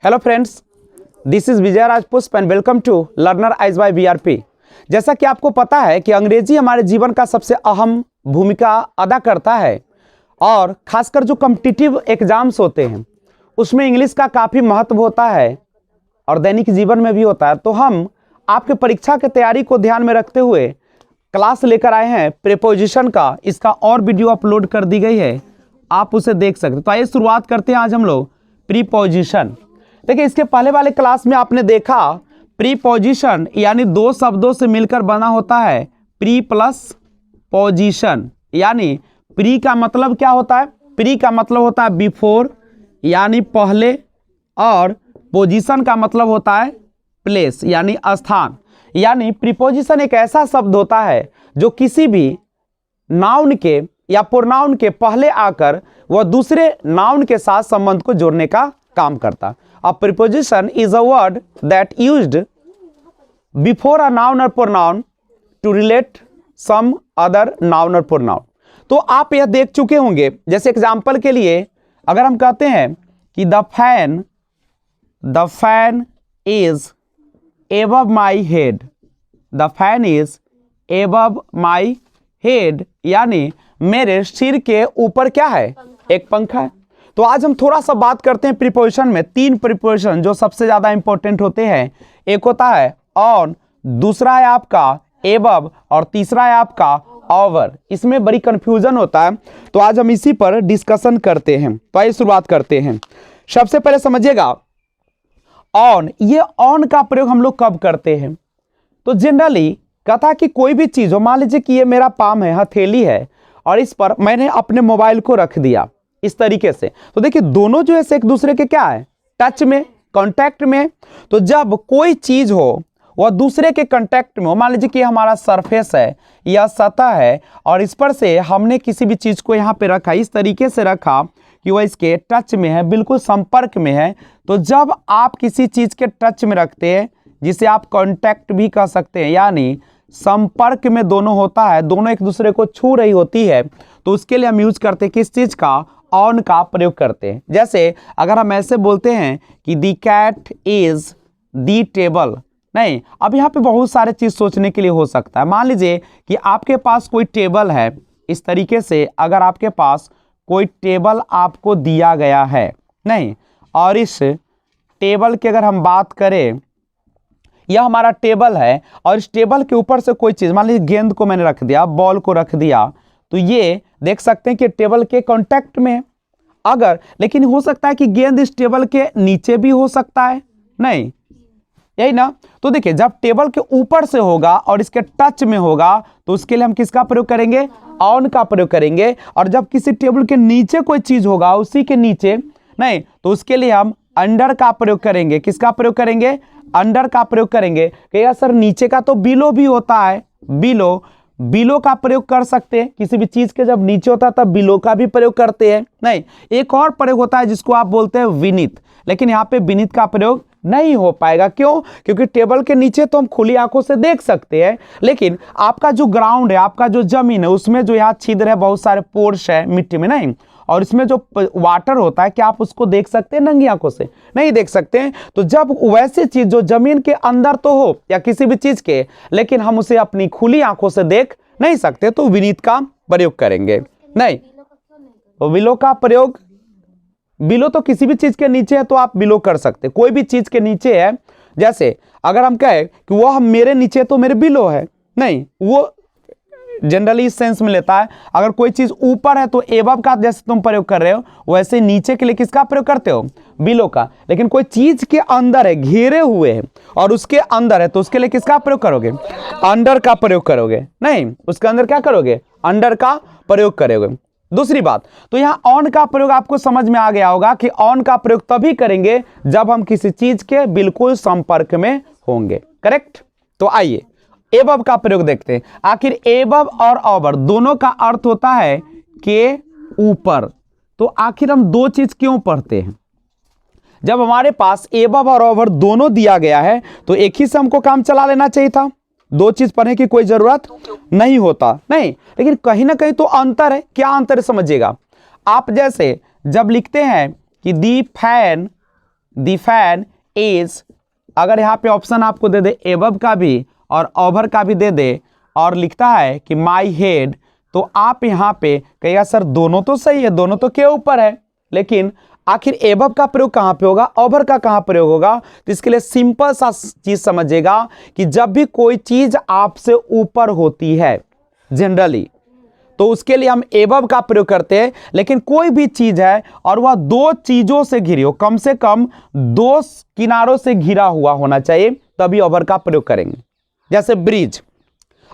Hello friends, this is Vijay Rajpushp and welcome to learner eyes by VRP. जैसा कि आपको पता है कि अंग्रेजी हमारे जीवन का सबसे अहम भूमिका अदा करता है और खासकर जो कॉम्पिटिटिव एग्जाम्स होते हैं उसमें इंग्लिश का काफ़ी महत्व होता है और दैनिक जीवन में भी होता है। तो हम आपके परीक्षा की तैयारी को ध्यान में रखते हुए क्लास लेकर आए हैं प्रीपोजिशन का। इसका और वीडियो अपलोड कर दी गई है, आप उसे देख सकते हैं। तो आइए शुरुआत करते हैं आज हम लोग प्रीपोजिशन। देखिए, इसके पहले वाले क्लास में आपने देखा प्रीपोजिशन यानी दो शब्दों से मिलकर बना होता है प्री प्लस पोजिशन। यानी प्री का मतलब क्या होता है? प्री का मतलब होता है बिफोर यानी पहले, और पोजीशन का मतलब होता है प्लेस यानी स्थान। यानी प्रीपोजिशन एक ऐसा शब्द होता है जो किसी भी नाउन के या प्रोनाउन के पहले आकर वह दूसरे नाउन के साथ संबंध को जोड़ने का काम करता। A preposition is a word that used before a noun or pronoun to relate some other noun or pronoun। तो आप यह देख चुके होंगे, जैसे एग्जाम्पल के लिए अगर हम कहते हैं कि the fan is above my head, the fan is above my head यानी मेरे सिर के ऊपर क्या है? एक पंखा है। तो आज हम थोड़ा सा बात करते हैं प्रीपोजिशन में। तीन प्रीपोजिशन जो सबसे ज्यादा इंपॉर्टेंट होते हैं, एक होता है ऑन, दूसरा है आपका एबव और तीसरा है आपका ओवर। इसमें बड़ी कंफ्यूजन होता है, तो आज हम इसी पर डिस्कशन करते हैं। तो आइए शुरुआत करते हैं। सबसे पहले समझिएगा ऑन, ये ऑन का प्रयोग हम लोग कब करते हैं? तो जनरली कहता कि कोई भी चीज हो, मान लीजिए कि ये मेरा पाम है, हथेली है, और इस पर मैंने अपने मोबाइल को रख दिया इस तरीके से। तो देखिए दोनों जो है एक दूसरे के क्या है? टच में, कांटेक्ट में। तो जब कोई चीज हो वह दूसरे के कांटेक्ट में हो, मान लीजिए कि हमारा सरफेस है या सतह है और इस पर से हमने किसी भी चीज को यहाँ पे रखा, इस तरीके से रखा कि वह इसके टच में है, बिल्कुल संपर्क में है। तो जब आप किसी चीज के टच में रखते हैं, जिसे आप कांटेक्ट भी कह सकते हैं, यानी संपर्क में दोनों होता है, दोनों एक दूसरे को छू रही होती है, तो उसके लिए हम यूज करते हैं किस चीज का? ऑन का प्रयोग करते हैं। जैसे अगर हम ऐसे बोलते हैं कि दी कैट इज दी टेबल, नहीं, अब यहाँ पे बहुत सारे चीज सोचने के लिए हो सकता है। मान लीजिए कि आपके पास कोई टेबल है, इस तरीके से अगर आपके पास कोई टेबल आपको दिया गया है, नहीं, और इस टेबल की अगर हम बात करें, यह हमारा टेबल है और इस टेबल के ऊपर से कोई चीज, मान लीजिए गेंद को मैंने रख दिया, बॉल को रख दिया, तो ये देख सकते हैं कि टेबल के कांटेक्ट में अगर, लेकिन हो सकता है कि गेंद इस टेबल के नीचे भी हो सकता है, नहीं, यही ना। तो देखिए जब टेबल के ऊपर से होगा और इसके टच में होगा तो उसके लिए हम किसका प्रयोग करेंगे? ऑन का प्रयोग करेंगे। और जब किसी टेबल के नीचे कोई चीज होगा, उसी के नीचे, नहीं, तो उसके लिए हम अंडर का प्रयोग करेंगे। किसका प्रयोग करेंगे? अंडर का प्रयोग करेंगे। कि यार सर नीचे का तो बिलो भी होता है, बिलो का प्रयोग कर सकते हैं। किसी भी चीज के जब नीचे होता है तब बिलो का भी प्रयोग करते हैं। नहीं, एक और प्रयोग होता है जिसको आप बोलते हैं विनीत, लेकिन यहाँ पे विनीत का प्रयोग नहीं हो पाएगा। क्यों? क्योंकि टेबल के नीचे तो हम खुली आंखों से देख सकते हैं, लेकिन आपका जो ग्राउंड है, आपका जो जमीन है, उसमें जो यहाँ छिद्र है, बहुत सारे पोर्स है मिट्टी में, नहीं, और इसमें जो वाटर होता है, क्या आप उसको देख सकते हैं नंगी आंखों से? नहीं देख सकते हैं। तो जब वैसी चीज जो जमीन के अंदर तो हो या किसी भी चीज के, लेकिन हम उसे अपनी खुली आंखों से देख नहीं सकते, तो विनीत का प्रयोग करेंगे। नहीं, तो बिलो का प्रयोग, बिलो तो किसी भी चीज के नीचे है तो आप बिलो कर सकते, कोई भी चीज के नीचे है। जैसे अगर हम कहें कि वह मेरे नीचे तो मेरे बिलो है, नहीं, वो जनरली इस सेंस में लेता है। अगर कोई चीज ऊपर है तो एबव का जैसे तुम प्रयोग कर रहे हो, वैसे नीचे के लिए किसका प्रयोग करते हो? बिलो का। लेकिन कोई चीज के अंदर है, घेरे हुए है और उसके अंदर है, तो उसके लिए किसका प्रयोग करोगे? अंडर का प्रयोग करोगे। नहीं, उसके अंदर क्या करोगे? अंडर का प्रयोग करोगे। दूसरी बात, तो यहाँ ऑन का प्रयोग आपको समझ में आ गया होगा कि ऑन का प्रयोग तभी करेंगे जब हम किसी चीज के बिल्कुल संपर्क में होंगे। करेक्ट? तो आइए एबव का प्रयोग देखते हैं। आखिर एबव और ओवर दोनों का अर्थ होता है के ऊपर। तो आखिर हम दो चीज क्यों पढ़ते हैं? जब हमारे पास एबव और ओवर दोनों दिया गया है तो एक ही से हमको काम चला लेना चाहिए था, दो चीज पढ़ने की कोई जरूरत नहीं होता, नहीं। लेकिन कहीं ना कहीं तो अंतर है। क्या अंतर है समझिएगा। आप जैसे जब लिखते हैं कि दी फैन द फैन इज, अगर यहाँ पे ऑप्शन आपको दे दे एबव का भी और ओवर का भी दे दे और लिखता है कि माई हेड, तो आप यहाँ पे कहेगा सर दोनों तो सही है, दोनों तो के ऊपर है, लेकिन आखिर एबव का प्रयोग कहाँ पे होगा, ओवर का कहाँ प्रयोग होगा। तो इसके लिए सिंपल सा चीज समझिएगा कि जब भी कोई चीज आपसे ऊपर होती है जनरली, तो उसके लिए हम एबव का प्रयोग करते हैं, लेकिन कोई भी चीज है और वह दो चीजों से घिरी हो, कम से कम दो किनारों से घिरा हुआ होना चाहिए, तभी ओवर का प्रयोग करेंगे। जैसे ब्रिज,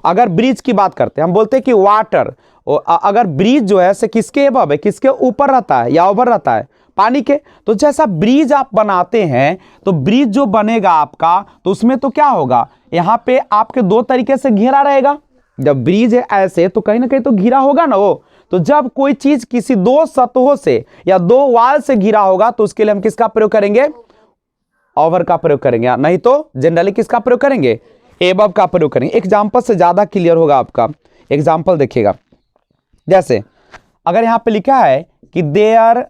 अगर ब्रिज की बात करते हैं, हम बोलते हैं कि वाटर, अगर ब्रिज जो है से किसके एबव है, किसके ऊपर रहता है या ओवर रहता है, पानी के। तो जैसा ब्रिज आप बनाते हैं, तो ब्रिज जो बनेगा आपका, तो उसमें तो क्या होगा, यहां पे आपके दो तरीके से घेरा रहेगा। जब ब्रिज है ऐसे, तो कहीं ना कहीं तो घिरा होगा ना वो। तो जब कोई चीज किसी दो सतहों से या दो वाल से घिरा होगा, तो उसके लिए हम किसका प्रयोग करेंगे, ओवर का प्रयोग करेंगे, नहीं तो जनरली किसका प्रयोग करेंगे, एबव का प्रयोग करेंगे। एग्जाम्पल से ज्यादा क्लियर होगा आपका, एग्जाम्पल देखिएगा। जैसे अगर यहां पे लिखा है कि there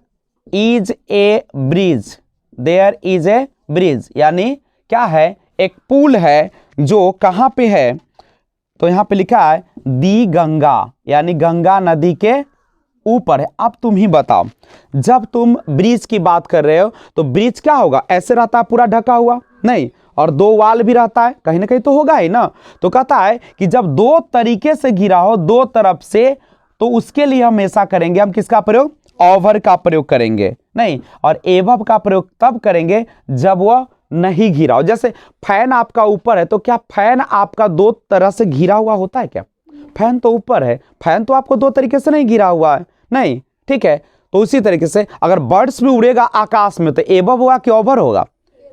is a bridge, there is a bridge, यानी क्या है, एक पुल है जो कहां पे है, तो यहां पे लिखा है दी गंगा, यानी गंगा नदी के ऊपर है। अब तुम ही बताओ, जब तुम ब्रिज की बात कर रहे हो, तो ब्रिज क्या होगा, ऐसे रहता है पूरा ढका हुआ, नहीं, और दो वाल भी रहता है, कहीं ना कहीं तो होगा ही ना। तो कहता है कि जब दो तरीके से घिरा हो, दो तरफ से, तो उसके लिए हमेशा करेंगे हम किसका प्रयोग, ओवर का प्रयोग करेंगे, नहीं, और एबव का प्रयोग तब करेंगे जब वह नहीं घिरा हो। जैसे फैन आपका ऊपर है, तो क्या फैन आपका दो तरह से घिरा हुआ होता है क्या, फैन तो ऊपर है, फैन तो आपको दो तरीके से नहीं घिरा हुआ है, नहीं, ठीक है। तो उसी तरीके से अगर बर्ड्स भी उड़ेगा आकाश में, तो एबव होगा कि ओवर होगा,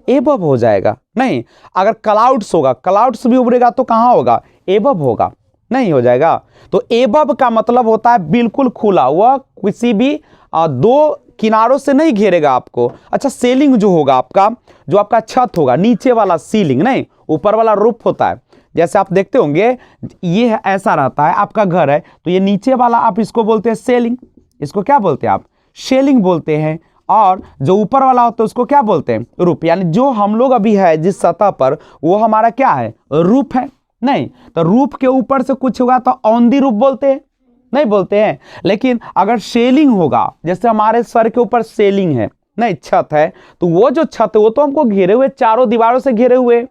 एबव हो जाएगा, नहीं। अगर क्लाउड्स होगा, क्लाउड्स भी उड़ेगा तो कहां होगा, एबव होगा, नहीं हो जाएगा। तो एबव का मतलब होता है बिल्कुल खुला हुआ, किसी भी दो किनारों से नहीं घेरेगा आपको। अच्छा, सेलिंग जो होगा आपका, जो आपका छत होगा, नीचे वाला सीलिंग नहीं, ऊपर वाला रूफ होता है। जैसे आप देखते होंगे, ये ऐसा रहता है, आपका घर है, तो ये नीचे वाला आप इसको बोलते हैं सेलिंग, इसको क्या बोलते हैं आप, शेलिंग बोलते हैं। और जो ऊपर वाला होता है उसको क्या बोलते हैं, रूफ, यानी जो हम लोग अभी है जिस सतह पर, वो हमारा क्या है, रूफ है, नहीं। तो रूफ के ऊपर से कुछ होगा तो ऑन दी रूफ बोलते हैं, नहीं बोलते हैं। लेकिन अगर सेलिंग होगा, जैसे हमारे सर के ऊपर सेलिंग है, नहीं, छत है, तो वो जो छत है वो तो हमको घेरे हुए, चारों दीवारों से घेरे हुए,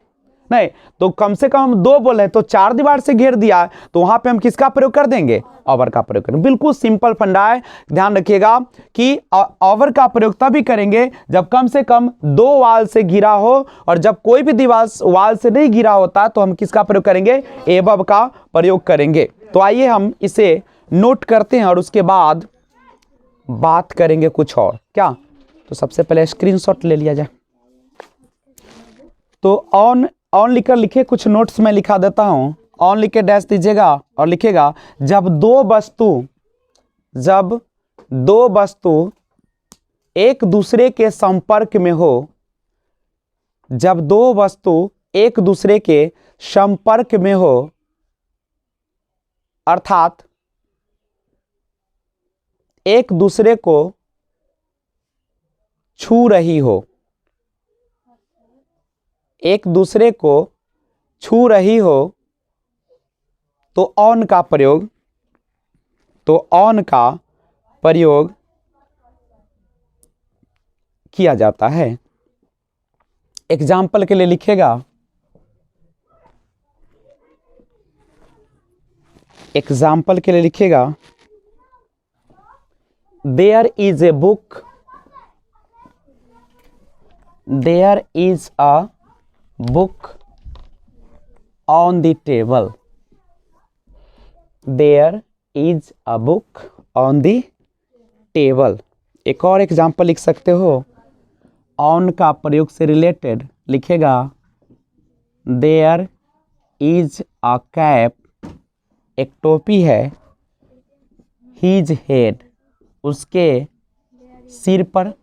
नहीं, तो कम से कम हम दो बोले तो चार दीवार से घेर दिया, तो वहां पे हम किसका प्रयोग कर देंगे, ओवर का प्रयोग करेंगे। बिल्कुल सिंपल फंडा है, ध्यान रखिएगा कि ओवर का प्रयोग तभी करेंगे जब कम से कम दो वाल से घिरा हो, और जब कोई भी दीवार वाल से नहीं घिरा होता, तो हम किसका प्रयोग करेंगे, एबव का प्रयोग करेंगे। तो आइए हम इसे नोट करते हैं और उसके बाद बात करेंगे कुछ और, क्या। तो सबसे पहले स्क्रीनशॉट ले लिया जाए। तो ऑन लिखकर लिखे, कुछ नोट्स में लिखा देता हूं। ऑन लिख के डैश दीजिएगा और लिखेगा, जब दो वस्तु एक दूसरे के संपर्क में हो, जब दो वस्तु एक दूसरे के संपर्क में हो, अर्थात एक दूसरे को छू रही हो, एक दूसरे को छू रही हो, तो ऑन का प्रयोग किया जाता है। एग्जाम्पल के लिए लिखेगा, there is a book, there is a book on the table, there is a book on the table। एक और एग्जाम्पल लिख सकते हो, ऑन का प्रयोग से रिलेटेड लिखेगा, there is a cap, एक टोपी है, his head, उसके सिर पर,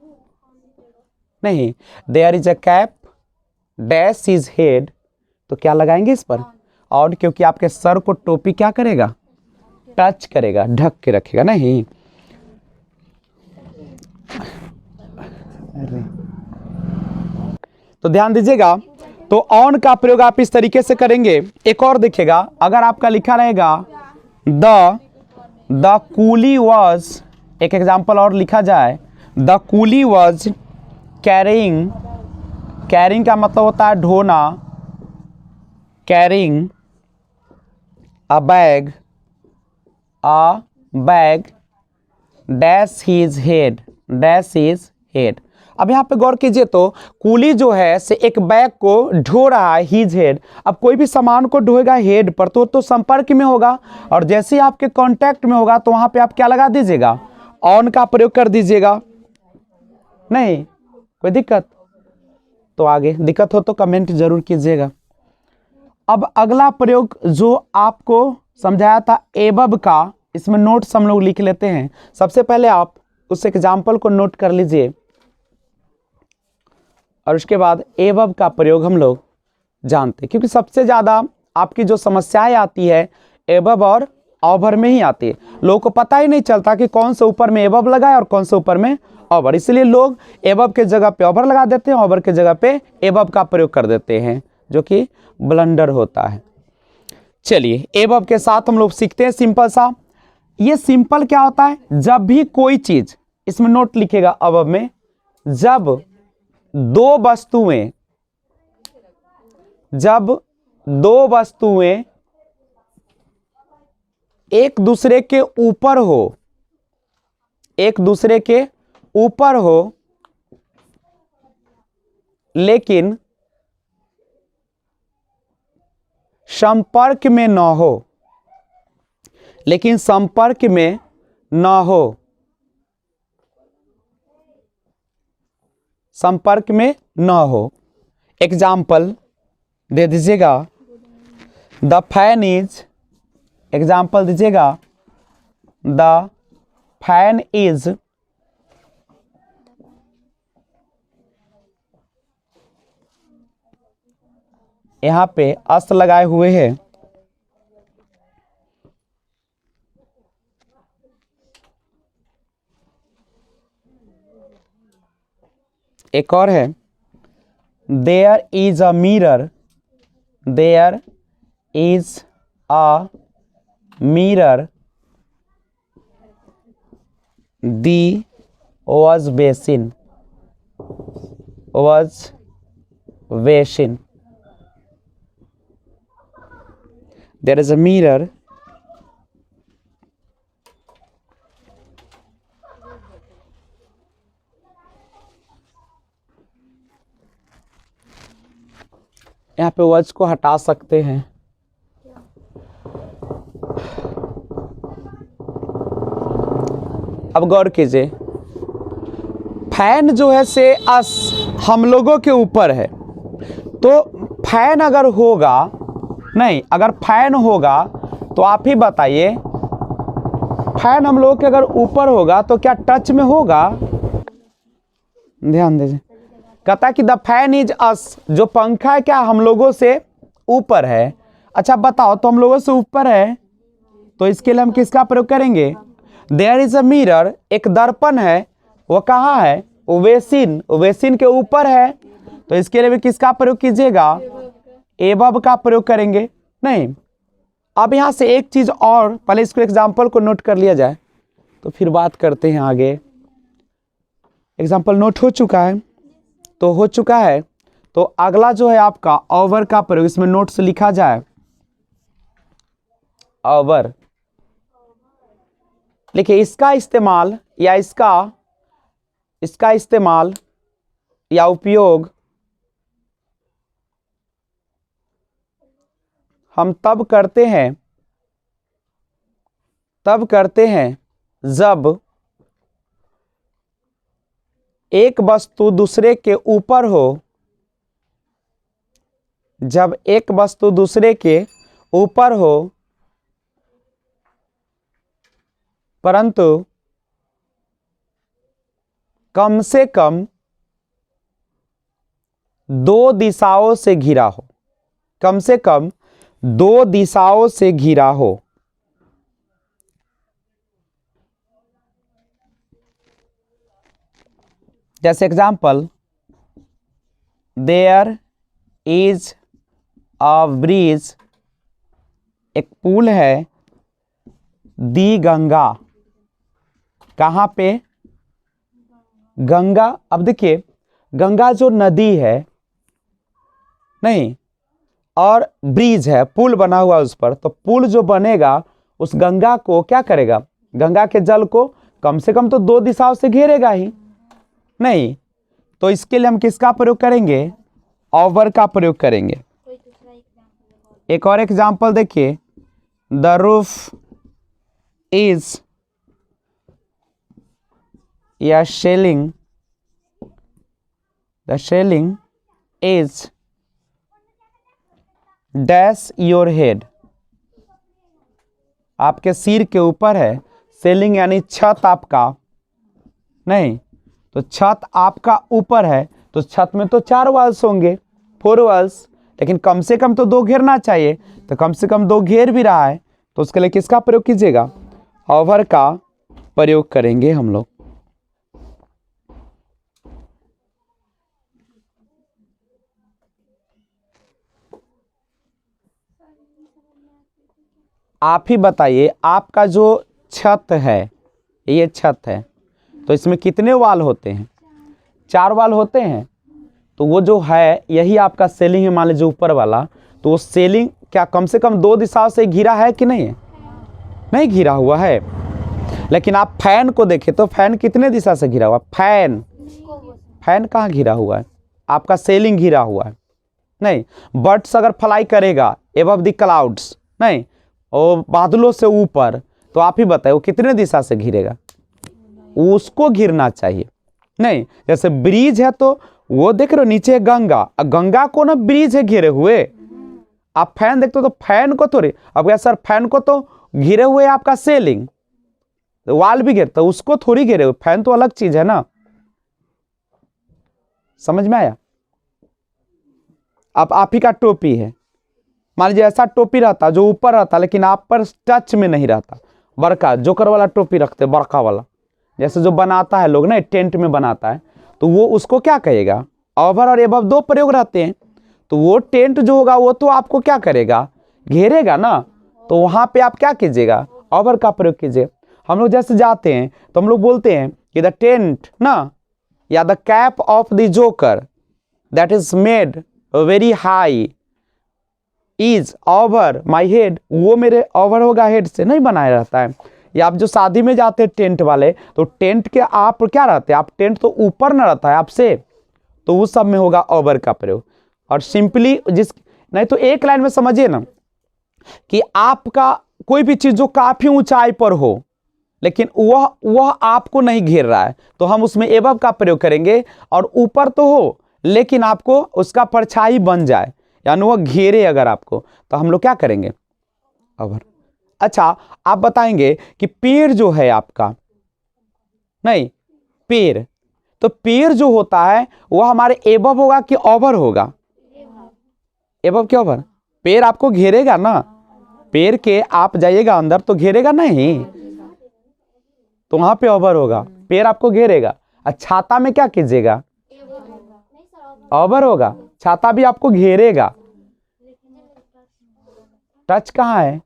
नहीं, there is a cap dash is head, तो क्या लगाएंगे इस पर, और क्योंकि आपके सर को टोपी क्या करेगा, टच करेगा, ढक के रखेगा, नहीं। अरे तो ध्यान दीजिएगा, तो ऑन का प्रयोग आप इस तरीके से करेंगे। एक और देखिएगा, अगर आपका लिखा रहेगा द कूली वॉज, एक एग्जाम्पल और लिखा जाए, the coolie was carrying, carrying का मतलब होता है ढोना, carrying a bag dash his head, dash his head. अब यहाँ पे गौर कीजिए, तो कूली जो है से एक बैग को ढो रहा है, हिज हेड। अब कोई भी सामान को ढोएगा हेड पर तो संपर्क में होगा, और जैसे ही आपके कांटेक्ट में होगा तो वहां पे आप क्या लगा दीजिएगा, ऑन का प्रयोग कर दीजिएगा। नहीं कोई दिक्कत? तो आगे दिक्कत हो तो कमेंट जरूर कीजिएगा। अब अगला प्रयोग जो आपको समझाया था एबब का, इसमें नोट्स हम लोग लिख लेते हैं। सबसे पहले आप उस एग्जाम्पल को नोट कर लीजिए, और उसके बाद एबब का प्रयोग हम लोग जानते हैं, क्योंकि सबसे ज़्यादा आपकी जो समस्याएं आती है एबब और ओवर में ही आती है। लोगों को पता ही नहीं चलता कि कौन से ऊपर में एबब लगा है और कौन से ऊपर में ओवर, इसलिए लोग एबब के जगह पे ओवर लगा देते हैं, ओवर के जगह पे एबब का प्रयोग कर देते हैं, जो कि ब्लंडर होता है। चलिए एबब के साथ हम लोग सीखते हैं सिंपल सा। ये सिंपल क्या होता है, जब भी कोई चीज, इसमें नोट लिखेगा अबब में, जब दो वस्तुएं एक दूसरे के ऊपर हो, एक दूसरे के ऊपर हो लेकिन संपर्क में न हो, लेकिन संपर्क में न हो, संपर्क में न हो। एग्जाम्पल दे दीजिएगा, द फैन इज, एग्जाम्पल दीजिएगा, द फैन इज यहां पे अस्त लगाए हुए हैं, एक और है, there is a mirror, there is a mirror the wash basin, wash basin, there is a mirror यहाँ पे वर्ड्स को हटा सकते हैं। अब गौर कीजिए, फैन जो है से हम लोगों के ऊपर है, तो फैन अगर होगा, नहीं अगर फैन होगा तो आप ही बताइए, फैन हम लोगों के अगर ऊपर होगा तो क्या टच में होगा? ध्यान दीजिए, कहता कि द फैन इज अस, जो पंखा है क्या हम लोगों से ऊपर है। अच्छा बताओ, तो हम लोगों से ऊपर है तो इसके लिए हम किसका प्रयोग करेंगे? देयर इज अ मिरर, एक दर्पण है, वो कहाँ है? वेसिन, वेसिन के ऊपर है, तो इसके लिए भी किसका प्रयोग कीजिएगा? एबब का प्रयोग करेंगे। नहीं, अब यहां से एक चीज और, पहले इसको एग्जाम्पल को नोट कर लिया जाए तो फिर बात करते हैं आगे। एग्जाम्पल नोट हो चुका है, तो हो चुका है, तो अगला जो है आपका ओवर का प्रयोग, इसमें नोट्स लिखा जाए ओवर। देखिए इसका इस्तेमाल या इसका इस्तेमाल या उपयोग हम तब करते हैं जब एक वस्तु दूसरे के ऊपर हो, जब एक वस्तु दूसरे के ऊपर हो परंतु कम से कम दो दिशाओं से घिरा हो, कम से कम दो दिशाओं से घिरा हो। जैसे example, there is a bridge, एक पुल है, दी गंगा, कहाँ पे, गंगा। अब देखिए गंगा जो नदी है नहीं, और ब्रिज है, पुल बना हुआ उस पर, तो पुल जो बनेगा उस गंगा को क्या करेगा, गंगा के जल को कम से कम तो दो दिशाओं से घेरेगा ही नहीं। तो इसके लिए हम किसका प्रयोग करेंगे, ओवर का प्रयोग करेंगे। एक और एग्जांपल देखिए, द रूफ इज या shelling, the shelling is dash your head, आपके सिर के ऊपर है, सेलिंग यानी छत आपका नहीं, तो छत आपका ऊपर है, तो छत में तो 4 वाल्स होंगे, 4 वाल्स, लेकिन कम से कम तो 2 घेरना चाहिए, तो कम से कम 2 घेर भी रहा है, तो उसके लिए किसका प्रयोग कीजिएगा, ओवर का प्रयोग करेंगे हम लोग। आप ही बताइए, आपका जो छत है, ये छत है, तो इसमें कितने वाल होते हैं, 4 वाल होते हैं, तो वो जो है यही आपका सेलिंग है, मान लीजिए ऊपर वाला, तो वो सेलिंग क्या कम से कम 2 दिशाओं से घिरा है कि नहीं है, नहीं घिरा हुआ है। लेकिन आप फैन को देखें तो फैन कितने दिशा से घिरा हुआ, फैन, फैन कहाँ घिरा हुआ है, आपका सेलिंग घिरा हुआ है नहीं। बर्ड्स अगर फ्लाई करेगा एबव द क्लाउड्स नहीं, और बादलों से ऊपर, तो आप ही बताए वो कितने दिशा से घिरेगा, उसको घिरना चाहिए नहीं। जैसे ब्रिज है तो वो देख रहे हो नीचे गंगा, गंगा को ना ब्रिज है घेरे हुए, आप फैन देखते हो तो फैन को थोड़ी, अब क्या सर फैन को तो घिरे हुए आपका सेलिंग, वाल भी घेरता, उसको थोड़ी घेरे हुए, फैन तो अलग चीज है ना, समझ में आया। अब आप ही का टोपी है, मान लीजिए ऐसा टोपी रहता जो ऊपर रहता लेकिन आप पर टच में नहीं रहता, बड़का जोकर वाला टोपी रखते, बड़का वाला, जैसे जो बनाता है लोग ना टेंट में बनाता है, तो वो उसको क्या कहेगा, ओवर और एबव 2 प्रयोग रहते हैं, तो वो टेंट जो होगा वो तो आपको क्या करेगा, घेरेगा ना, तो वहां पे आप क्या कीजिएगा, ओवर का प्रयोग कीजिए। हम लोग जैसे जाते हैं तो हम लोग बोलते हैं कि द टेंट ना, या the cap of the joker that is made very high is over my head, वो मेरे ओवर होगा हेड से, नहीं बनाया रहता है। या आप जो शादी में जाते हैं टेंट वाले, तो टेंट के आप क्या रहते हैं, आप टेंट तो ऊपर ना रहता है आपसे, तो उस सब में होगा ओवर का प्रयोग। और सिंपली जिस नहीं तो एक लाइन में समझिए ना, कि आपका कोई भी चीज जो काफी ऊंचाई पर हो लेकिन वह आपको नहीं घेर रहा है, तो हम उसमें एबव का प्रयोग करेंगे, और ऊपर तो हो लेकिन आपको उसका परछाई बन जाए, यानी वह घेरे अगर आपको, तो हम लोग क्या करेंगे, ओवर। अच्छा आप बताएंगे कि पेड़ जो है आपका नहीं, पेड़, तो पेड़ जो होता है वह हमारे एबव होगा कि ओवर होगा, एबव क्या ओवर, पेड़ आपको घेरेगा ना, पेड़ के आप जाइएगा अंदर तो घेरेगा नहीं, तो वहां पे ओवर होगा, पेड़ आपको घेरेगा। छाता में क्या कीजिएगा, ओवर होगा, छाता भी आपको घेरेगा। टच कहाँ है,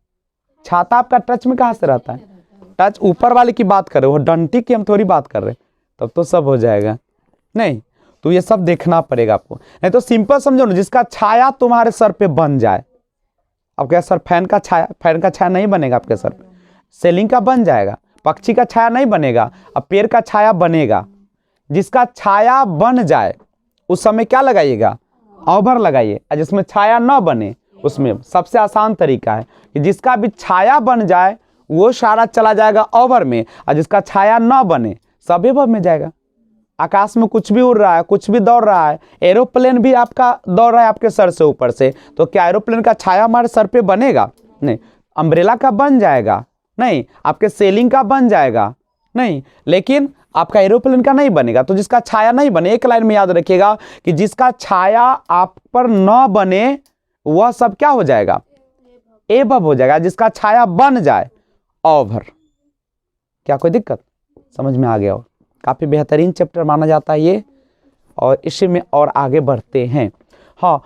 छाता आपका टच में कहां से रहता है, टच ऊपर वाले की बात कर रहे हो, डंटी की हम थोड़ी बात कर रहे, तब तो सब हो जाएगा नहीं। तो ये सब देखना पड़ेगा आपको, नहीं तो सिंपल समझो ना, जिसका छाया तुम्हारे सर पे बन जाए। अब क्या सर फैन का छाया नहीं बनेगा आपके सर पे, सेलिंग का बन जाएगा, पक्षी का छाया नहीं बनेगा, अब पेड़ का छाया बनेगा। जिसका छाया बन जाए उस समय क्या लगाइएगा, ओवर लगाइए। और जिसमें छाया न बने उसमें सबसे आसान तरीका है कि जिसका भी छाया बन जाए वो सारा चला जाएगा ओवर में, और जिसका छाया न बने सब एबव में जाएगा। आकाश में कुछ भी उड़ रहा है, कुछ भी दौड़ रहा है, एरोप्लेन भी आपका दौड़ रहा है आपके सर से ऊपर से, तो क्या एरोप्लेन का छाया हमारे सर पे बनेगा, नहीं। अम्ब्रेला का बन जाएगा नहीं, आपके सेलिंग का बन जाएगा नहीं, लेकिन आपका एरोप्लेन का नहीं बनेगा। तो जिसका छाया नहीं बने, एक लाइन में याद रखिएगा कि जिसका छाया आप पर न बने वह सब क्या हो जाएगा, एबव हो जाएगा। जिसका छाया बन जाए ओवर। क्या कोई दिक्कत, समझ में आ गया हो? काफी बेहतरीन चैप्टर माना जाता है ये, और इसी में और आगे बढ़ते हैं। हाँ,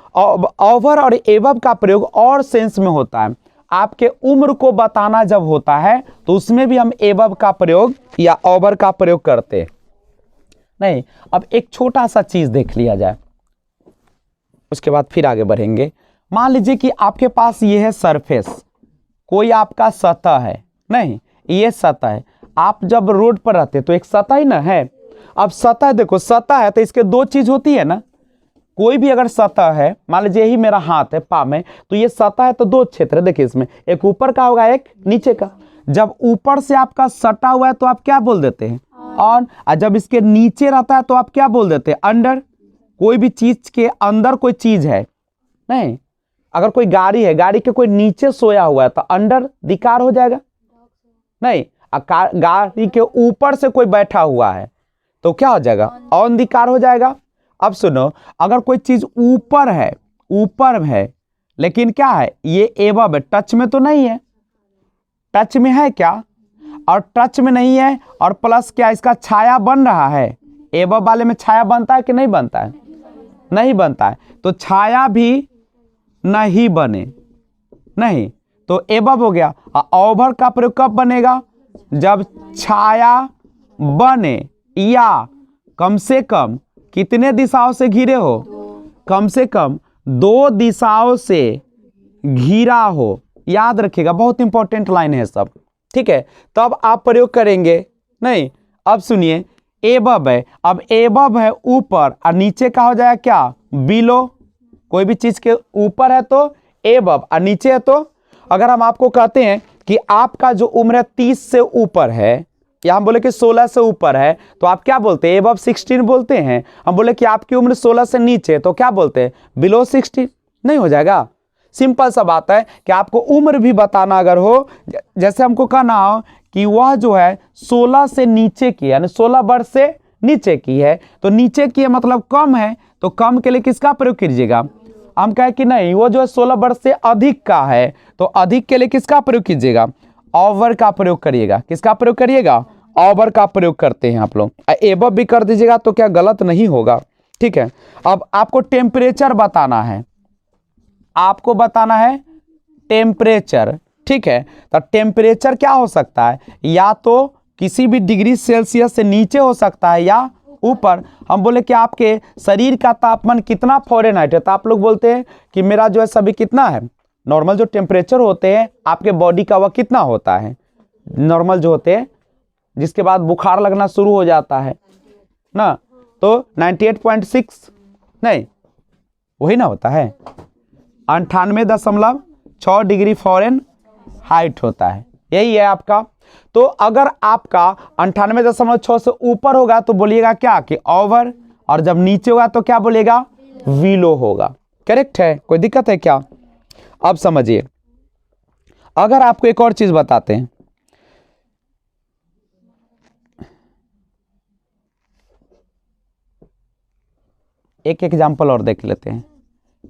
ओवर और एबव का प्रयोग और सेंस में होता है। आपके उम्र को बताना जब होता है तो उसमें भी हम एबव का प्रयोग या ओवर का प्रयोग करते हैं। नहीं, अब एक छोटा सा चीज देख लिया जाए, उसके बाद फिर आगे बढ़ेंगे। मान लीजिए कि आपके पास ये है सरफेस, कोई आपका सतह है, नहीं ये सतह है। आप जब रोड पर रहते तो एक सतह ही ना है। अब सतह देखो, सतह है तो इसके दो चीज होती है ना। कोई भी अगर सतह है, मान लीजिए यही मेरा हाथ है पा में, तो ये सतह है तो दो क्षेत्र है। देखिए इसमें एक ऊपर का होगा, एक नीचे का। जब ऊपर से आपका सटा हुआ है तो आप क्या बोल देते हैं, ऑन। और जब इसके नीचे रहता है तो आप क्या बोल देते हैं, अंडर। कोई भी चीज के अंदर कोई चीज है, नहीं। अगर कोई गाड़ी है, गाड़ी के कोई नीचे सोया हुआ है तो अंडर दिकार हो जाएगा, नहीं। गाड़ी के ऊपर से कोई बैठा हुआ है तो क्या हो जाएगा, ऑन दिकार हो जाएगा। अब सुनो, अगर कोई चीज ऊपर है लेकिन क्या है, ये एबव है, टच में तो नहीं है। टच में है क्या, और टच में नहीं है, और प्लस क्या इसका छाया बन रहा है। एबव वाले में छाया बनता है कि नहीं बनता है, नहीं बनता है। तो छाया भी नहीं बने, नहीं, तो एबव हो गया। ओवर का प्रयोग कब बनेगा, जब छाया बने या कम से कम कितने दिशाओं से घिरे हो, कम से कम दो दिशाओं से घिरा हो। याद रखिएगा, बहुत इंपॉर्टेंट लाइन है सब, ठीक है। तब आप प्रयोग करेंगे, नहीं। अब सुनिए, एबव है, अब एबव है ऊपर और नीचे का हो जाएगा क्या, बिलो। कोई भी चीज के ऊपर है तो एबव और नीचे है तो, अगर हम आपको कहते हैं कि आपका जो उम्र है 30 से ऊपर है, या हम बोले कि 16 से ऊपर है, तो आप क्या बोलते हैं, एबव 16 बोलते हैं। हम बोले कि आपकी उम्र 16 से नीचे तो क्या बोलते हैं, बिलो 16, नहीं हो जाएगा। सिंपल सा बात है कि आपको उम्र भी बताना अगर हो, जैसे हमको कहना हो कि वह जो है 16 से नीचे की, यानी 16 वर्ष से नीचे की है, तो नीचे की है मतलब कम है, तो कम के लिए किसका प्रयोग कीजिएगा, हम कहें कि नहीं वो जो है 16 वर्ष से अधिक का है, तो अधिक के लिए किसका प्रयोग कीजिएगा, ओवर का प्रयोग करिएगा। किसका प्रयोग करिएगा, ओवर का प्रयोग करते हैं आप लोग। एबव भी कर दीजिएगा तो क्या गलत नहीं होगा, ठीक है। अब आपको टेम्परेचर बताना है, आपको बताना है टेम्परेचर, ठीक है। तो टेम्परेचर क्या हो सकता है, या तो किसी भी डिग्री सेल्सियस से नीचे हो सकता है या ऊपर। हम बोले कि आपके शरीर का तापमान कितना फ़ारेनहाइट है, तो आप लोग बोलते हैं कि मेरा जो है सभी कितना है, नॉर्मल जो टेम्परेचर होते हैं आपके बॉडी का वह कितना होता है, नॉर्मल जो होते हैं, जिसके बाद बुखार लगना शुरू हो जाता है ना, तो 98.6, नहीं वही ना होता है, 98.6 डिग्री फ़ारेनहाइट होता है, यही है आपका। तो अगर आपका 98.6 से ऊपर होगा तो बोलिएगा क्या कि ओवर, और जब नीचे होगा तो क्या बोलिएगा, बिलो होगा। करेक्ट है, कोई दिक्कत है क्या। अब समझिए, अगर आपको एक और चीज बताते हैं, एक एग्जाम्पल और देख लेते हैं।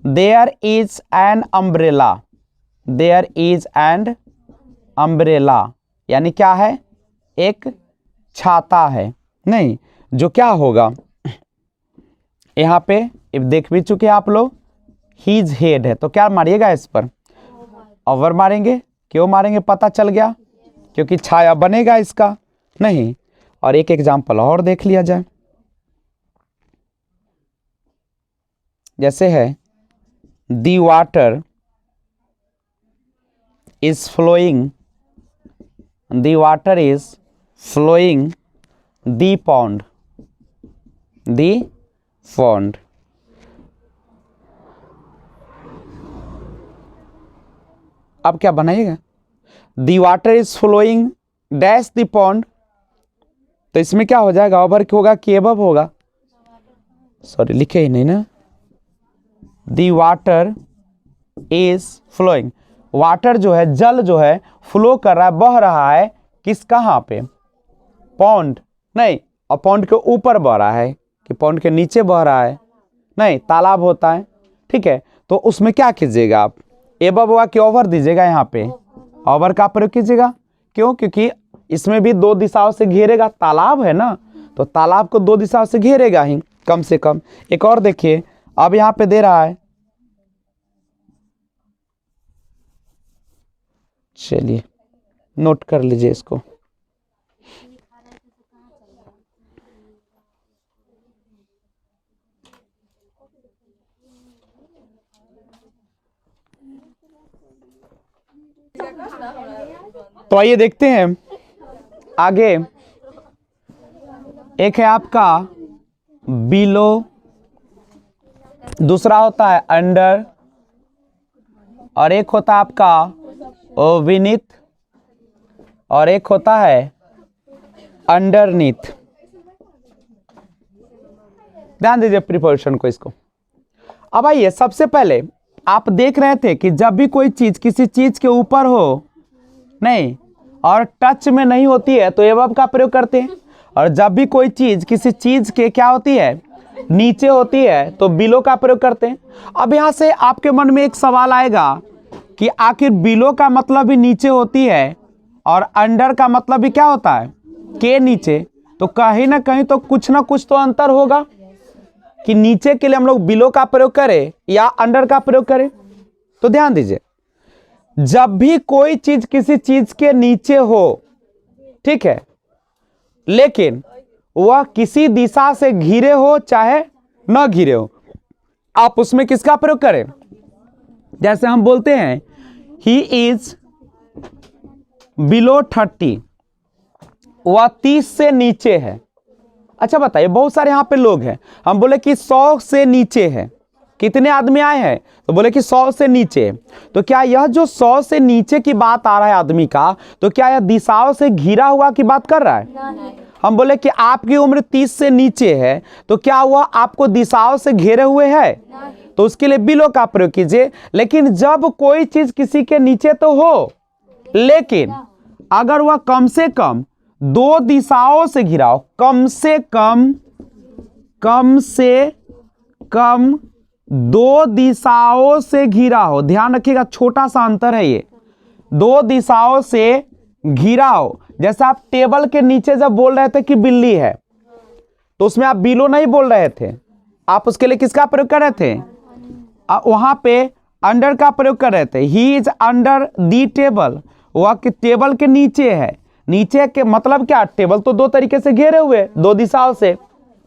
There is an umbrella, there is an umbrella, यानी क्या है, एक छाता है, नहीं। जो क्या होगा, यहां पे देख भी चुके आप लोग, हीज हेड है, तो क्या मारिएगा इस पर, ओवर मारेंगे। क्यों मारेंगे, पता चल गया, क्योंकि छाया बनेगा इसका, नहीं। और एक एग्जाम्पल और देख लिया जाए, जैसे है the water is flowing, the water is flowing the pond, the pond. अब क्या बनाइएगा, the water is flowing dash the pond, तो इसमें क्या हो जाएगा, ओवर होगा कि एबव होगा, सॉरी लिखे ही नहीं ना। The water is flowing, water जो है, जल जो है फ्लो कर रहा है, बह रहा है, किस कहाँ पे, पॉन्ड, नहीं। और पॉन्ड के ऊपर बह रहा है कि पॉन्ड के नीचे बह रहा है, नहीं, तालाब होता है, ठीक है। तो उसमें क्या कीजिएगा आप, एबव होगा कि ओवर दीजिएगा, यहाँ पे ओवर का प्रयोग कीजिएगा। क्यों, क्योंकि इसमें भी दो दिशाओं से घेरेगा, तालाब है ना, तो तालाब को दो दिशाओं से घेरेगा ही, कम से कम। एक और देखिए, अब यहां पे दे रहा है, चलिए नोट कर लीजिए इसको। तो आइए देखते हैं आगे। एक है आपका बिलो, दूसरा होता है अंडर, और एक होता है आपका विनीथ, और एक होता है अंडरनीथ। ध्यान दीजिए प्रिपोजिशन को, इसको। अब आइए, सबसे पहले आप देख रहे थे कि जब भी कोई चीज किसी चीज के ऊपर हो नहीं और टच में नहीं होती है तो एबव का प्रयोग करते हैं, और जब भी कोई चीज किसी चीज के क्या होती है, नीचे होती है, तो बिलो का प्रयोग करते हैं। अब यहां से आपके मन में एक सवाल आएगा कि आखिर बिलो का मतलब भी नीचे होती है और अंडर का मतलब भी क्या होता है, के नीचे। तो कहीं ना कहीं तो कुछ ना कुछ तो अंतर होगा कि नीचे के लिए हम लोग बिलो का प्रयोग करें या अंडर का प्रयोग करें। तो ध्यान दीजिए, जब भी कोई चीज किसी चीज के नीचे हो, ठीक है, लेकिन वह किसी दिशा से घिरे हो चाहे न घिरे हो, आप उसमें किसका प्रयोग करें। जैसे हम बोलते हैं ही इज बिलो 30, वह 30 से नीचे है। अच्छा बताइए, बहुत सारे यहां पे लोग हैं, हम बोले कि 100 से नीचे है, कितने आदमी आए हैं, तो बोले कि 100 से नीचे। तो क्या यह जो 100 से नीचे की बात आ रहा है आदमी का, तो क्या यह दिशाओं से घिरा हुआ की बात कर रहा है? नहीं। हम बोले कि आपकी उम्र 30 से नीचे है, तो क्या वह आपको दिशाओं से घेरे हुए है? नहीं। तो उसके लिए बिलो का प्रयोग कीजिए। लेकिन जब कोई चीज किसी के नीचे तो हो, लेकिन अगर वह कम से कम 2 दिशाओं से घिरा हो, कम से कम 2 दिशाओं से घिरा हो, ध्यान रखिएगा छोटा सा अंतर है ये, 2 दिशाओं से घिरा हो। जैसे आप टेबल के नीचे जब बोल रहे थे कि बिल्ली है, तो उसमें आप बिलो नहीं बोल रहे थे, आप उसके लिए किसका प्रयोग कर रहे थे, वहां पे अंडर का प्रयोग कर रहे थे। He is under the table, वह टेबल के नीचे है। नीचे के मतलब क्या, टेबल तो 2 तरीके से घेरे हुए, 2 दिशाओं से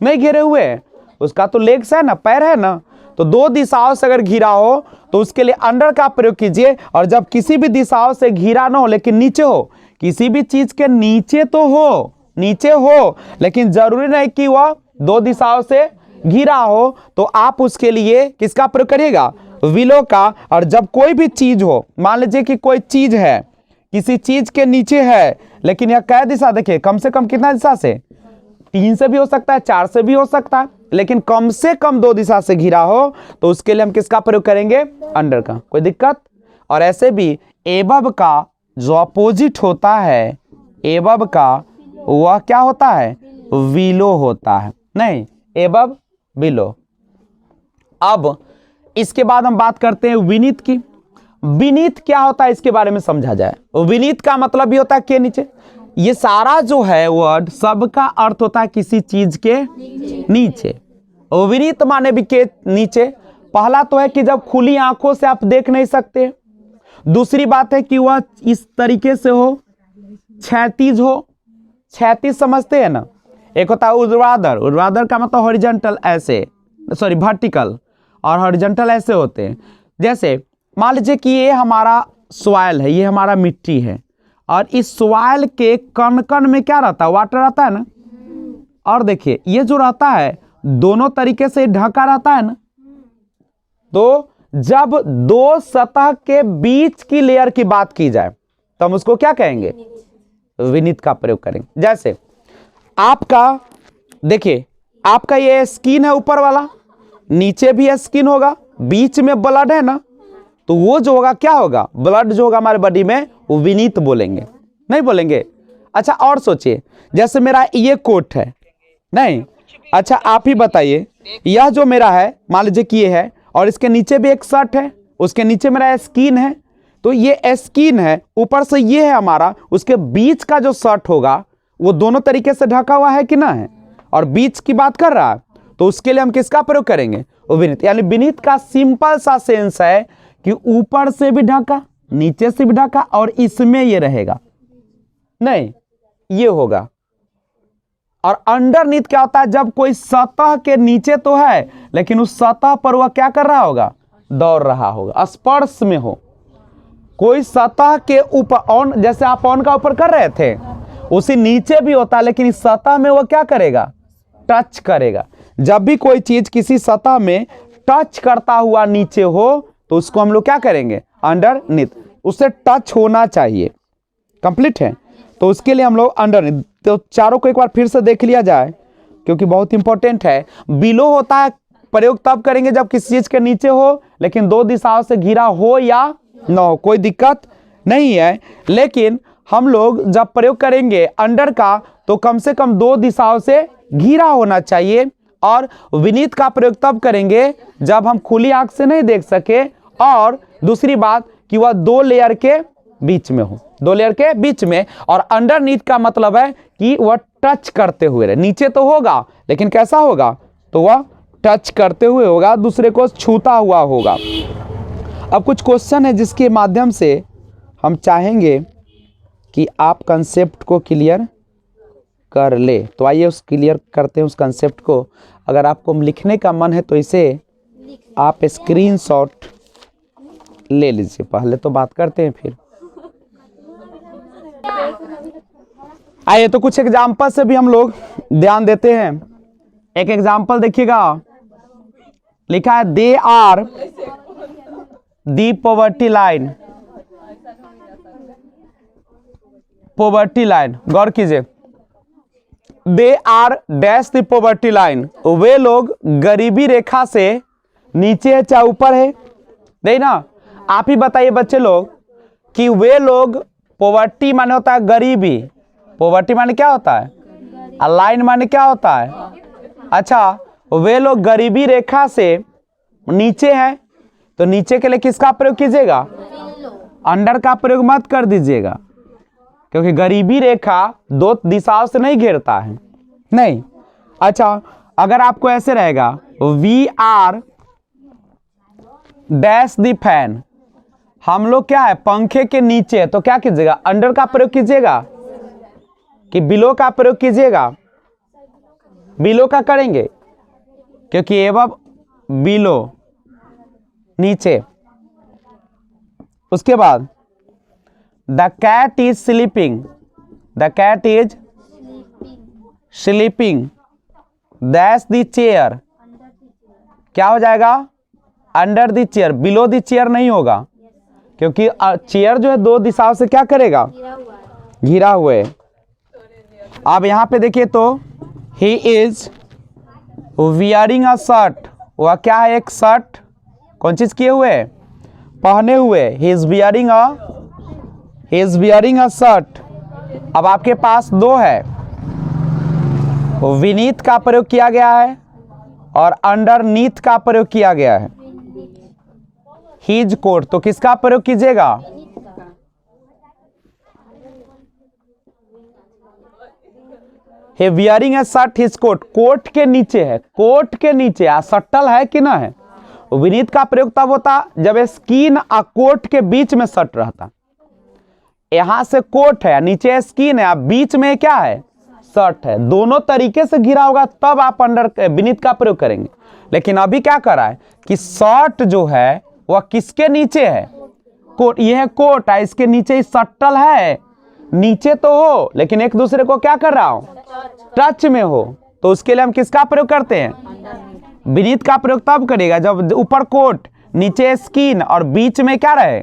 नहीं घेरे हुए, उसका तो लेग्स है ना, पैर है ना, तो 2 दिशाओं से अगर घिरा हो तो उसके लिए अंडर का प्रयोग कीजिए। और जब किसी भी दिशाओं से घिरा ना हो लेकिन नीचे हो, किसी भी चीज के नीचे तो हो, नीचे हो, लेकिन जरूरी नहीं कि वह 2 दिशाओं से घिरा हो, तो आप उसके लिए किसका प्रयोग करिएगा, विलो का। और जब कोई भी चीज हो, मान लीजिए कि कोई चीज है किसी चीज के नीचे है, लेकिन यह कै दिशा, देखिए कम से कम कितना दिशा से, 3 से भी हो सकता है, 4 से भी हो सकता है, लेकिन कम से कम 2 दिशा से घिरा हो, तो उसके लिए हम किसका प्रयोग करेंगे, अंडर का। कोई दिक्कत? और ऐसे भी एबव का जो अपोजिट होता है, एबव का वह क्या होता है, विलो होता है। नहीं, एबव बिलो। अब इसके बाद हम बात करते हैं विनीत की। विनीत क्या होता है इसके बारे में समझा जाए। विनीत का मतलब भी होता है के नीचे। ये सारा जो है वर्ड, सबका अर्थ होता है किसी चीज के नीचे। विनीत माने भी के नीचे। पहला तो है कि जब खुली आंखों से आप देख नहीं सकते। दूसरी बात है कि वह इस तरीके से हो, क्षैतिज हो। क्षैतिज समझते हैं ना, एक होता है ऊर्ध्वाधर, ऊर्ध्वाधर का मतलब हॉरिजॉन्टल ऐसे, सॉरी वर्टिकल, और हॉरिजॉन्टल ऐसे होते हैं। जैसे मान लीजिए कि ये हमारा सॉइल है, ये हमारा मिट्टी है, और इस सॉइल के कण कण में क्या रहता है, वाटर रहता है ना। और देखिए ये जो रहता है दोनों तरीके से ढका रहता है ना। तो जब 2 सतह के बीच की लेयर की बात की जाए तो हम उसको क्या कहेंगे, विनीत का प्रयोग करेंगे। जैसे आपका देखिए, आपका ये स्किन है ऊपर वाला, नीचे भी स्किन होगा, बीच में ब्लड है ना, तो वो जो होगा क्या होगा, ब्लड जो होगा हमारे बॉडी में, वो विनीत बोलेंगे, नहीं बोलेंगे। अच्छा और सोचिए, जैसे मेरा ये कोट है, नहीं, अच्छा आप ही बताइए, यह जो मेरा है मान लीजिए कि ये है, और इसके नीचे भी एक शर्ट है, उसके नीचे मेरा स्किन है, तो ये स्किन है, ऊपर से ये है हमारा, उसके बीच का जो शर्ट होगा वो दोनों तरीके से ढका हुआ है कि ना है, और बीच की बात कर रहा है, तो उसके लिए हम किसका प्रयोग करेंगे, विनीत। यानी विनीत का सिंपल सा सेंस है कि ऊपर से भी ढका, नीचे से भी ढका, और इसमें ये रहेगा नहीं, ये होगा। और अंडरनीथ क्या होता है, जब कोई सतह के नीचे तो है लेकिन उस सतह पर वह क्या कर रहा होगा, दौड़ रहा होगा, स्पर्श में हो। कोई सतह के ऊपर ऑन, जैसे आप ऑन का ऊपर कर रहे थे, उसी नीचे भी होता है लेकिन इस सतह में वह क्या करेगा, टच करेगा। जब भी कोई चीज किसी सतह में टच करता हुआ नीचे हो तो उसको हम लोग क्या करेंगे, अंडरनीथ। उससे टच होना चाहिए। कंप्लीट है, तो उसके लिए हम लोग अंडरनीथ। तो चारों को एक बार फिर से देख लिया जाए क्योंकि बहुत इंपॉर्टेंट है। बिलो होता है प्रयोग तब करेंगे जब किसी चीज के नीचे हो लेकिन दो दिशाओं से घिरा हो या न हो, कोई दिक्कत नहीं है। लेकिन हम लोग जब प्रयोग करेंगे अंडर का तो कम से कम दो दिशाओं से घिरा होना चाहिए। और विनीत का प्रयोग तब करेंगे जब हम खुली आंख से नहीं देख सके, और दूसरी बात कि वह दो लेयर के बीच में हो, दो लेयर के बीच में। और अंडरनीथ का मतलब है कि वह टच करते हुए रहे, नीचे तो होगा लेकिन कैसा होगा, तो वह टच करते हुए होगा, दूसरे को छूता हुआ होगा। अब कुछ क्वेश्चन है जिसके माध्यम से हम चाहेंगे कि आप कंसेप्ट को क्लियर कर ले। तो आइए उस क्लियर करते हैं उस कंसेप्ट को। अगर आपको लिखने का मन है तो इसे आप स्क्रीनशॉट ले लीजिए। पहले तो बात करते हैं फिर आइए तो कुछ एग्जाम्पल से भी हम लोग ध्यान देते हैं। एक एग्जाम्पल देखिएगा, लिखा है they are the poverty line. Poverty line, गौर कीजिए, they are dash the poverty line. वे लोग गरीबी रेखा से नीचे है चाहे ऊपर है, नहीं ना। आप ही बताइए बच्चे लोग कि वे लोग, पॉवर्टी माने होता है गरीबी, पॉवर्टी माने क्या होता है, लाइन माने क्या होता है। अच्छा, वे लोग गरीबी रेखा से नीचे हैं तो नीचे के लिए किसका प्रयोग कीजिएगा, अंडर का प्रयोग मत कर दीजिएगा क्योंकि गरीबी रेखा दो दिशाओं से नहीं घेरता है, नहीं। अच्छा, अगर आपको ऐसे रहेगा we are dash the fan, हम लोग क्या है पंखे के नीचे, तो क्या कीजिएगा, अंडर का प्रयोग कीजिएगा कि बिलो का प्रयोग कीजिएगा, बिलो का करेंगे क्योंकि एवं बिलो नीचे। उसके बाद the cat is sleeping, the cat is sleeping dash the chair, क्या हो जाएगा, under the chair. Below the chair नहीं होगा क्योंकि चेयर जो है दो दिशाओं से क्या करेगा, घिरा हुए। अब यहां पे देखिए तो he is wearing a shirt, वह क्या है, एक शर्ट कौन चीज किए हुए, पहने हुए। He is wearing a shirt. अब आपके पास दो है, विनीत का प्रयोग किया गया है और अंडरनीथ का प्रयोग किया गया है। हिज कोट, तो किसका प्रयोग कीजिएगा, he wearing a shirt his coat, coat के नीचे है, कोट के नीचे सटल है कि ना है। विनीत का प्रयोग तब होता जब स्किन और कोट के बीच में शर्ट रहता। यहां से कोट है, नीचे स्किन है, बीच में क्या है, शर्ट है, दोनों तरीके से घिरा होगा तब आप अंडर विनीत का प्रयोग करेंगे। लेकिन अभी क्या कर रहा है कि शर्ट जो है वह किसके नीचे है, कोट, यह है कोट है, इसके नीचे सटल है, नीचे तो हो लेकिन एक दूसरे को क्या कर रहा हो, टच में हो, तो उसके लिए हम किसका प्रयोग करते हैं, विनीत का प्रयोग तब करेगा जब ऊपर कोट, नीचे स्किन और बीच में क्या रहे,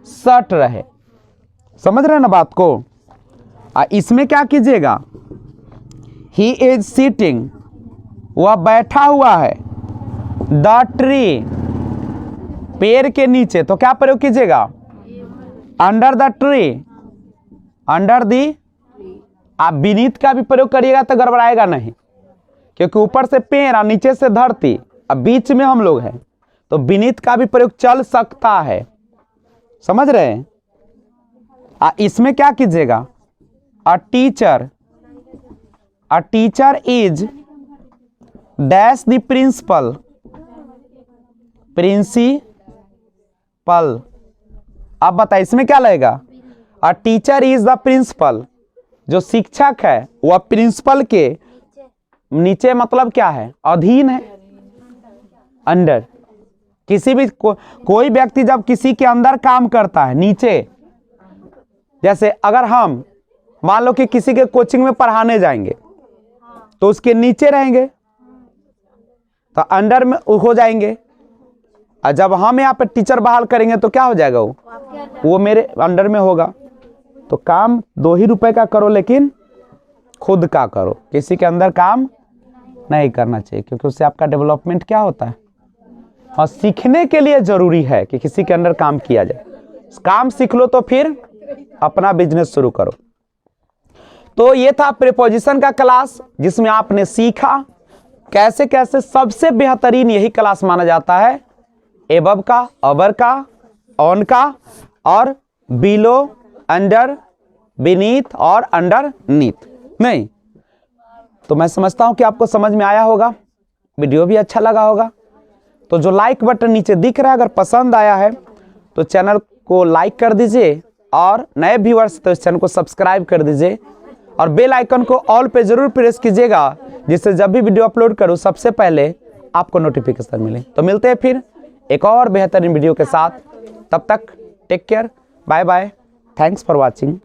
शर्ट रहे। समझ रहे हैं ना बात को। इसमें क्या कीजिएगा, ही इज सिटिंग, वह बैठा हुआ है, द ट्री, पेड़ के नीचे, तो क्या प्रयोग कीजिएगा, under the tree, under the. आप विनीत का भी प्रयोग करिएगा तो गड़बड़ाएगा नहीं क्योंकि ऊपर से पेड़ और नीचे से धरती, अब बीच में हम लोग हैं, तो विनीत का भी प्रयोग चल सकता है। समझ रहे हैं। इसमें क्या कीजिएगा, a teacher is dash the principal, principal. अब बताइए इसमें क्या लगेगा? A teacher is the principal, जो शिक्षक है वह प्रिंसिपल के नीचे मतलब क्या है? अधीन है, अंडर। किसी भी कोई व्यक्ति जब किसी के अंदर काम करता है, नीचे, जैसे अगर हम मान लो कि किसी के कोचिंग में पढ़ाने जाएंगे तो उसके नीचे रहेंगे तो अंडर में हो जाएंगे, और जब हम यहाँ पे टीचर बहाल करेंगे तो क्या हो जाएगा? वो मेरे अंडर में होगा। तो काम 2 ही रुपए का करो, लेकिन खुद का करो, किसी के अंदर काम नहीं करना चाहिए, क्योंकि उससे आपका डेवलपमेंट क्या होता है? और सीखने के लिए जरूरी है कि किसी के अंदर काम किया जाए। काम सीख लो तो फिर अपना बिजनेस शुरू करो। तो ये था प्रीपोजिशन का क्लास, जिसमें आपने सीखा कैसे कैसे सबसे बेहतरीन यही क्लास माना जाता है एबव का, अबर का, ऑन का, और बिलो, अंडर, बीनीथ और अंडरनीथ। नहीं तो मैं समझता हूं कि आपको समझ में आया होगा, वीडियो भी अच्छा लगा होगा। तो जो लाइक बटन नीचे दिख रहा है, अगर पसंद आया है तो चैनल को लाइक कर दीजिए, और नए व्यूअर्स तो इस चैनल को सब्सक्राइब कर दीजिए, और बेल आइकन को ऑल पे जरूर प्रेस कीजिएगा, जिससे जब भी वीडियो अपलोड करूं सबसे पहले आपको नोटिफिकेशन मिले। तो मिलते हैं फिर एक और बेहतरीन वीडियो के साथ, तब तक take care, bye bye, thanks for watching.